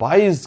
22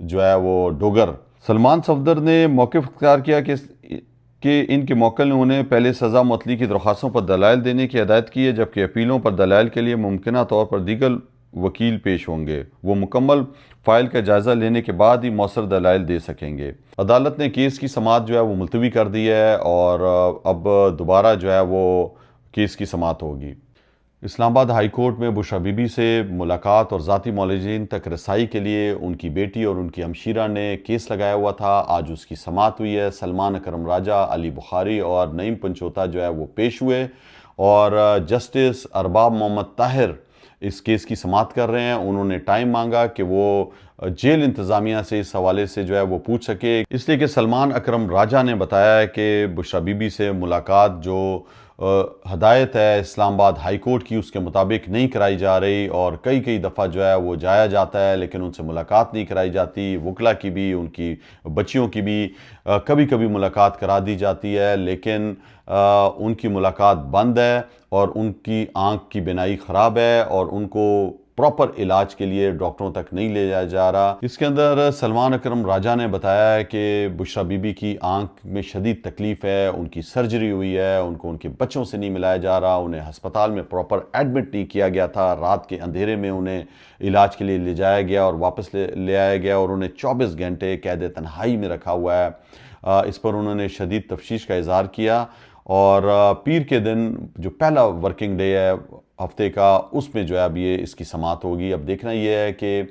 جو ہے وہ ڈوگر۔ سلمان صفدر نے موقف اختیار کیا کہ ان کے موکل نے انہیں پہلے سزا معطلی کی درخواستوں پر دلائل دینے کی ہدایت کی ہے، جبکہ اپیلوں پر دلائل کے لیے ممکنہ طور پر دیگر وکیل پیش ہوں گے۔ وہ مکمل فائل کا جائزہ لینے کے بعد ہی مؤثر دلائل دے سکیں گے۔ عدالت نے کیس کی سماعت جو ہے وہ ملتوی کر دی ہے اور اب دوبارہ جو ہے وہ کیس کی سماعت ہوگی۔ اسلام آباد ہائی کورٹ میں بشرا بی بی سے ملاقات اور ذاتی معالجین تک رسائی کے لیے ان کی بیٹی اور ان کی ہمشیرہ نے کیس لگایا ہوا تھا۔ آج اس کی سماعت ہوئی ہے۔ سلمان اکرم راجہ، علی بخاری اور نعیم پنچوتا جو ہے وہ پیش ہوئے اور جسٹس ارباب محمد طاہر اس کیس کی سماعت کر رہے ہیں۔ انہوں نے ٹائم مانگا کہ وہ جیل انتظامیہ سے اس حوالے سے جو ہے وہ پوچھ سکے، اس لیے کہ سلمان اکرم راجہ نے بتایا ہے کہ بشرا بی بی سے ملاقات جو ہدایت ہے اسلام آباد ہائی کورٹ کی اس کے مطابق نہیں کرائی جا رہی، اور کئی دفعہ جو ہے وہ جایا جاتا ہے لیکن ان سے ملاقات نہیں کرائی جاتی۔ وکلا کی بھی، ان کی بچیوں کی بھی کبھی ملاقات کرا دی جاتی ہے لیکن ان کی ملاقات بند ہے اور ان کی آنکھ کی بینائی خراب ہے اور ان کو پراپر علاج کے لیے ڈاکٹروں تک نہیں لے جایا جا رہا۔ اس کے اندر سلمان اکرم راجہ نے بتایا ہے کہ بشرا بی بی کی آنکھ میں شدید تکلیف ہے، ان کی سرجری ہوئی ہے، ان کو ان کے بچوں سے نہیں ملایا جا رہا، انہیں ہسپتال میں پراپر ایڈمٹ نہیں کیا گیا تھا، رات کے اندھیرے میں انہیں علاج کے لیے لے جایا گیا اور واپس لے آیا گیا اور انہیں 24 گھنٹے قید تنہائی میں رکھا ہوا ہے۔ اس پر انہوں نے شدید تشویش کا اظہار کیا اور پیر کے دن جو پہلا ورکنگ ڈے ہے ہفتے کا، اس میں جو ہے اب یہ اس کی سماعت ہوگی۔ اب دیکھنا یہ ہے کہ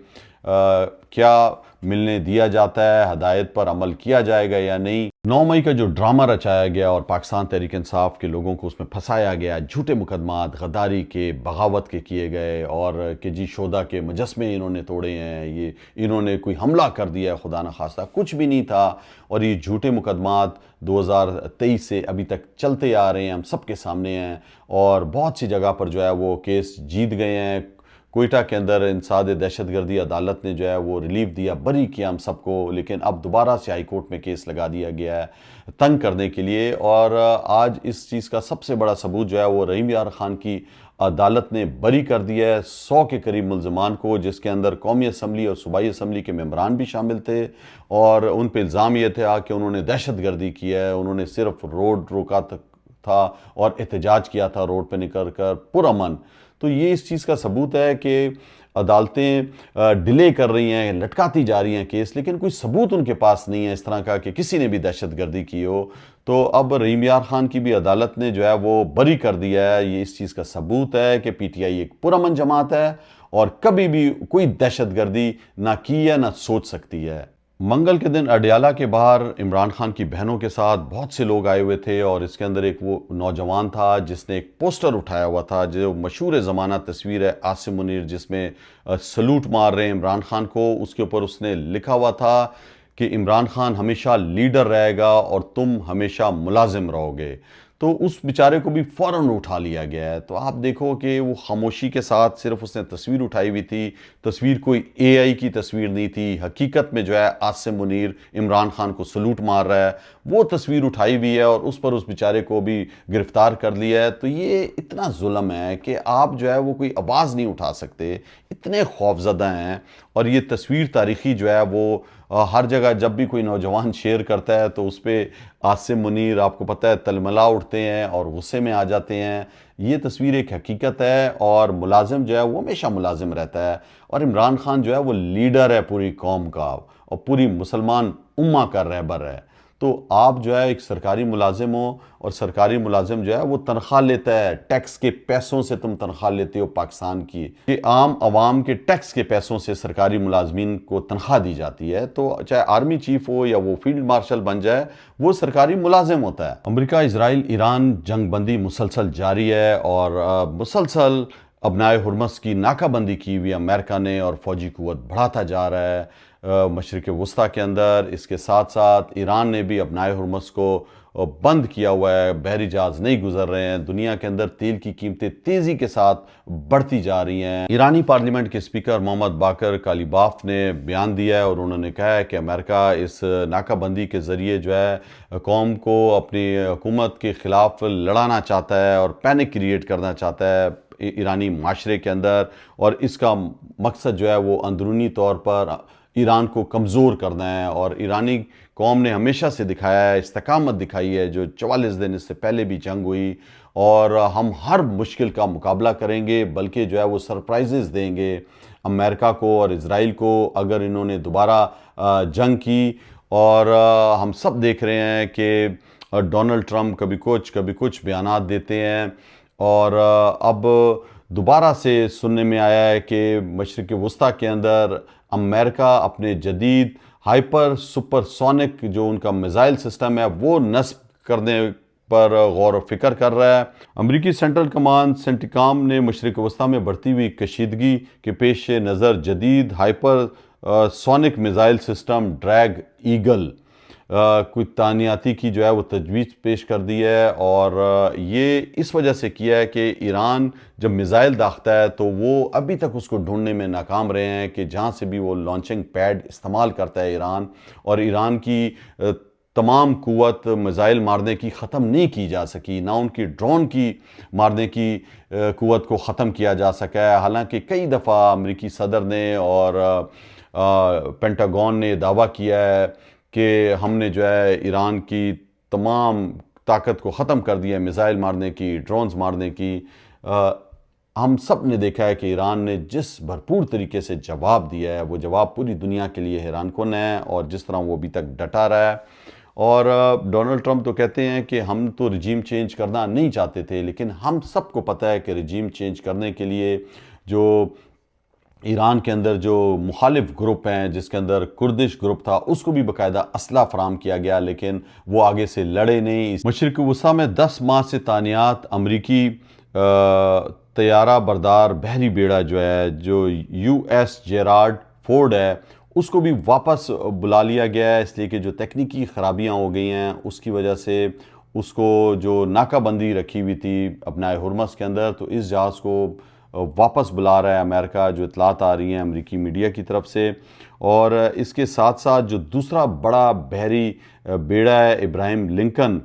کیا ملنے دیا جاتا ہے، ہدایت پر عمل کیا جائے گا یا نہیں۔ 9 مئی کا جو ڈرامہ رچایا گیا اور پاکستان تحریک انصاف کے لوگوں کو اس میں پھنسایا گیا، جھوٹے مقدمات غداری کے، بغاوت کے کیے گئے اور کہ جی شہداء کے مجسمے انہوں نے توڑے ہیں، یہ انہوں نے کوئی حملہ کر دیا ہے، خدا نخواستہ کچھ بھی نہیں تھا، اور یہ جھوٹے مقدمات 2023 سے ابھی تک چلتے آ رہے ہیں، ہم سب کے سامنے ہیں اور بہت سی جگہ پر جو ہے وہ کیس جیت گئے ہیں۔ کوئٹہ کے اندر انسداد دہشت گردی عدالت نے جو ہے وہ ریلیف دیا، بری کیا ہم سب کو، لیکن اب دوبارہ سے ہائی کورٹ میں کیس لگا دیا گیا ہے تنگ کرنے کے لیے۔ اور آج اس چیز کا سب سے بڑا ثبوت جو ہے وہ رحیم یار خان کی عدالت نے بری کر دیا ہے 100 کے قریب ملزمان کو، جس کے اندر قومی اسمبلی اور صوبائی اسمبلی کے ممبران بھی شامل تھے، اور ان پہ الزام یہ تھا کہ انہوں نے دہشت گردی کی ہے، انہوں نے صرف روڈ روکا تھا اور احتجاج کیا تھا روڈ پہ نکل کر پرامن۔ تو یہ اس چیز کا ثبوت ہے کہ عدالتیں ڈیلے کر رہی ہیں، لٹکاتی جا رہی ہیں کیس، لیکن کوئی ثبوت ان کے پاس نہیں ہے اس طرح کا کہ کسی نے بھی دہشت گردی کی ہو۔ تو اب رحیم یار خان کی بھی عدالت نے جو ہے وہ بری کر دیا ہے۔ یہ اس چیز کا ثبوت ہے کہ پی ٹی آئی ایک پرامن جماعت ہے اور کبھی بھی کوئی دہشت گردی نہ کی ہے نہ سوچ سکتی ہے۔ منگل کے دن اڈیالہ کے باہر عمران خان کی بہنوں کے ساتھ بہت سے لوگ آئے ہوئے تھے، اور اس کے اندر ایک وہ نوجوان تھا جس نے ایک پوسٹر اٹھایا ہوا تھا، جو مشہور زمانہ تصویر ہے عاصم منیر جس میں سلوٹ مار رہے ہیں عمران خان کو۔ اس کے اوپر اس نے لکھا ہوا تھا کہ عمران خان ہمیشہ لیڈر رہے گا اور تم ہمیشہ ملازم رہو گے۔ تو اس بیچارے کو بھی فوراً اٹھا لیا گیا ہے۔ تو آپ دیکھو کہ وہ خاموشی کے ساتھ صرف اس نے تصویر اٹھائی ہوئی تھی، تصویر کوئی اے آئی کی تصویر نہیں تھی، حقیقت میں جو ہے عاصم منیر عمران خان کو سلوٹ مار رہا ہے، وہ تصویر اٹھائی ہوئی ہے اور اس پر اس بیچارے کو بھی گرفتار کر لیا ہے۔ تو یہ اتنا ظلم ہے کہ آپ جو ہے وہ کوئی آواز نہیں اٹھا سکتے، اتنے خوفزدہ ہیں۔ اور یہ تصویر تاریخی جو ہے وہ ہر جگہ جب بھی کوئی نوجوان شیئر کرتا ہے تو اس پہ عاصم منیر آپ کو پتہ ہے تلملا اٹھتے ہیں اور غصے میں آ جاتے ہیں۔ یہ تصویر ایک حقیقت ہے، اور ملازم جو ہے وہ ہمیشہ ملازم رہتا ہے، اور عمران خان جو ہے وہ لیڈر ہے پوری قوم کا اور پوری مسلمان امہ کا رہبر ہے۔ تو آپ جو ہے ایک سرکاری ملازم ہو، اور سرکاری ملازم جو ہے وہ تنخواہ لیتا ہے، ٹیکس کے پیسوں سے تم تنخواہ لیتے ہو پاکستان کی، کہ عام عوام کے ٹیکس کے پیسوں سے سرکاری ملازمین کو تنخواہ دی جاتی ہے۔ تو چاہے آرمی چیف ہو یا وہ فیلڈ مارشل بن جائے، وہ سرکاری ملازم ہوتا ہے۔ امریکہ، اسرائیل، ایران جنگ بندی مسلسل جاری ہے، اور مسلسل ابنائے حرمس کی ناکہ بندی کی ہوئی امریکہ نے، اور فوجی قوت بڑھاتا جا رہا ہے مشرق وسطیٰ کے اندر۔ اس کے ساتھ ساتھ ایران نے بھی ابنائے حرمس کو بند کیا ہوا ہے، بحری جہاز نہیں گزر رہے ہیں۔ دنیا کے اندر تیل کی قیمتیں تیزی کے ساتھ بڑھتی جا رہی ہیں۔ ایرانی پارلیمنٹ کے اسپیکر محمد باقر کالیباف نے بیان دیا ہے اور انہوں نے کہا ہے کہ امریکہ اس ناکہ بندی کے ذریعے جو ہے قوم کو اپنی حکومت کے خلاف لڑانا چاہتا ہے اور پینک کریٹ کرنا چاہتا ہے ایرانی معاشرے کے اندر، اور اس کا مقصد جو ہے وہ اندرونی طور پر ایران کو کمزور کرنا ہے، اور ایرانی قوم نے ہمیشہ سے دکھایا ہے، استقامت دکھائی ہے، جو 44 دن اس سے پہلے بھی جنگ ہوئی، اور ہم ہر مشکل کا مقابلہ کریں گے، بلکہ جو ہے وہ سرپرائزز دیں گے امریکہ کو اور اسرائیل کو اگر انہوں نے دوبارہ جنگ کی۔ اور ہم سب دیکھ رہے ہیں کہ ڈونلڈ ٹرمپ کبھی کچھ بیانات دیتے ہیں، اور اب دوبارہ سے سننے میں آیا ہے کہ مشرق وسطیٰ کے اندر امریکہ اپنے جدید ہائپر سپر سونک جو ان کا میزائل سسٹم ہے وہ نصب کرنے پر غور و فکر کر رہا ہے۔ امریکی سینٹرل کمانڈ سینٹیکام نے مشرق وسطیٰ میں بڑھتی ہوئی کشیدگی کے پیش نظر جدید ہائپر سونک میزائل سسٹم ڈریگ ایگل کوئی تعیناتی کی جو ہے وہ تجویز پیش کر دی ہے، اور یہ اس وجہ سے کیا ہے کہ ایران جب میزائل داغتا ہے تو وہ ابھی تک اس کو ڈھونڈنے میں ناکام رہے ہیں کہ جہاں سے بھی وہ لانچنگ پیڈ استعمال کرتا ہے ایران، اور ایران کی تمام قوت میزائل مارنے کی ختم نہیں کی جا سکی، نہ ان کی ڈرون کی مارنے کی قوت کو ختم کیا جا سکا ہے۔ حالانکہ کئی دفعہ امریکی صدر نے اور پینٹاگون نے دعویٰ کیا ہے کہ ہم نے جو ہے ایران کی تمام طاقت کو ختم کر دیا ہے، میزائل مارنے کی، ڈرونز مارنے کی۔ ہم سب نے دیکھا ہے کہ ایران نے جس بھرپور طریقے سے جواب دیا ہے وہ جواب پوری دنیا کے لیے حیران کن ہے، اور جس طرح وہ ابھی تک ڈٹا رہا ہے۔ اور ڈونلڈ ٹرمپ تو کہتے ہیں کہ ہم تو رجیم چینج کرنا نہیں چاہتے تھے، لیکن ہم سب کو پتہ ہے کہ رجیم چینج کرنے کے لیے جو ایران کے اندر جو مخالف گروپ ہیں، جس کے اندر کردش گروپ تھا، اس کو بھی باقاعدہ اسلحہ فراہم کیا گیا، لیکن وہ آگے سے لڑے نہیں۔ مشرق وسطیٰ میں 10 ماہ سے تعینات امریکی طیارہ بردار بحری بیڑا جو ہے، جو یو ایس جیرارڈ فورڈ ہے، اس کو بھی واپس بلا لیا گیا ہے، اس لیے کہ جو تکنیکی خرابیاں ہو گئی ہیں اس کی وجہ سے اس کو جو ناکہ بندی رکھی ہوئی تھی اپنا ہرمز کے اندر، تو اس جہاز کو واپس بلا رہا ہے امریکہ، جو اطلاعات آ رہی ہیں امریکی میڈیا کی طرف سے۔ اور اس کے ساتھ ساتھ جو دوسرا بڑا بحری بیڑا ہے ابراہیم لنکن،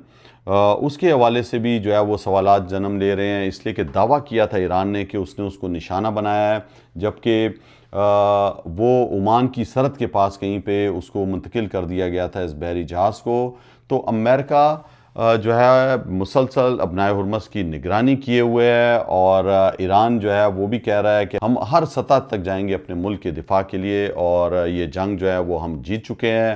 اس کے حوالے سے بھی جو ہے وہ سوالات جنم لے رہے ہیں، اس لیے کہ دعویٰ کیا تھا ایران نے کہ اس نے اس کو نشانہ بنایا ہے، جبکہ وہ عمان کی سرحد کے پاس کہیں پہ اس کو منتقل کر دیا گیا تھا اس بحری جہاز کو۔ تو امریکہ جو ہے مسلسل ابنائے ہرمز کی نگرانی کیے ہوئے ہے، اور ایران جو ہے وہ بھی کہہ رہا ہے کہ ہم ہر سطح تک جائیں گے اپنے ملک کے دفاع کے لیے، اور یہ جنگ جو ہے وہ ہم جیت چکے ہیں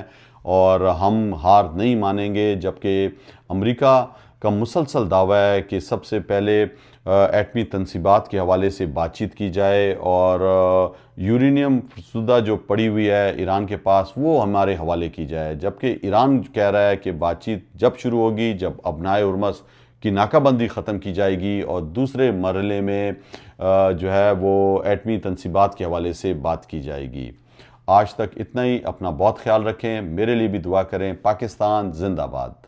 اور ہم ہار نہیں مانیں گے۔ جبکہ امریکہ کا مسلسل دعویٰ ہے کہ سب سے پہلے ایٹمی تنصیبات کے حوالے سے بات چیت کی جائے، اور یورینیم سدہ جو پڑی ہوئی ہے ایران کے پاس وہ ہمارے حوالے کی جائے، جبکہ ایران کہہ رہا ہے کہ بات چیت جب شروع ہوگی جب ابنائے ہرمز کی ناکہ بندی ختم کی جائے گی، اور دوسرے مرحلے میں جو ہے وہ ایٹمی تنصیبات کے حوالے سے بات کی جائے گی۔ آج تک اتنا ہی، اپنا بہت خیال رکھیں، میرے لیے بھی دعا کریں۔ پاکستان زندہ باد۔